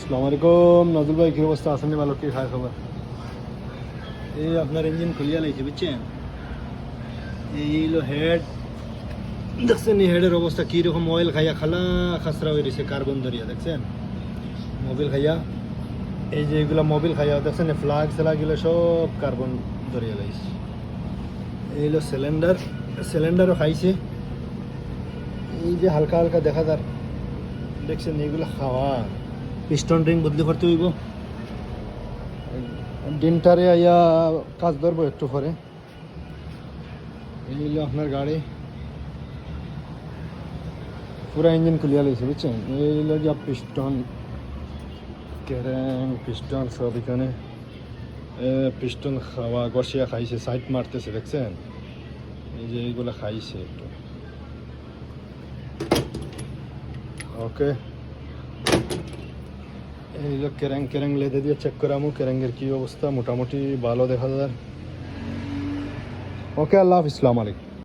আসসালামু আলাইকুম নাজুল ভাই, কি অবস্থা আছেন? ভালো, কি খায় খবর? এই আপনার ইঞ্জিন খুলিয়া লাইছে বুঝছেন। এই হলো হেড, দেখছেন এই হেডের অবস্থা কীরকম, অয়েল খাইয়া খালা খাসরা হয়ে রয়েছে, কার্বন ধরিয়া দেখছেন, মোবিল খাইয়া। এই যে এগুলো মোবিল খাইয়া দেখছেন, ফ্লাগ সেলাগুলো সব কার্বন ধরিয়া লাইছে। এই হলো সিলিন্ডার, সিলিন্ডারও খাইছে। এই যে হালকা হালকা দেখা যার দেখছেন, এইগুলো খাওয়া পিস্টন রিং বদলি করতে হইব। দিনটারে আইয়া কাজ ধরবো একটু পরে। এই হলো আপনার গাড়ি, পুরা ইঞ্জিন খুলিয়া লইছে বুঝছেন। এই হলো যা পিস্টন, ক্যারেং, পিস্টন সব এখানে। পিস্টন খাওয়া গসিয়া খাইছে, সাইড মারতেছে দেখছেন। এই যে এইগুলো খাইছে একটু। ওকে, এই হলো ক্যারেং, ক্যারেং লেদে দিয়ে চেক করামু ক্যারেঙ্গের কি অবস্থা। মোটামুটি ভালো দেখা যায়। ওকে, আল্লাহ হাফিজ, আসসালামু আলাইকুম।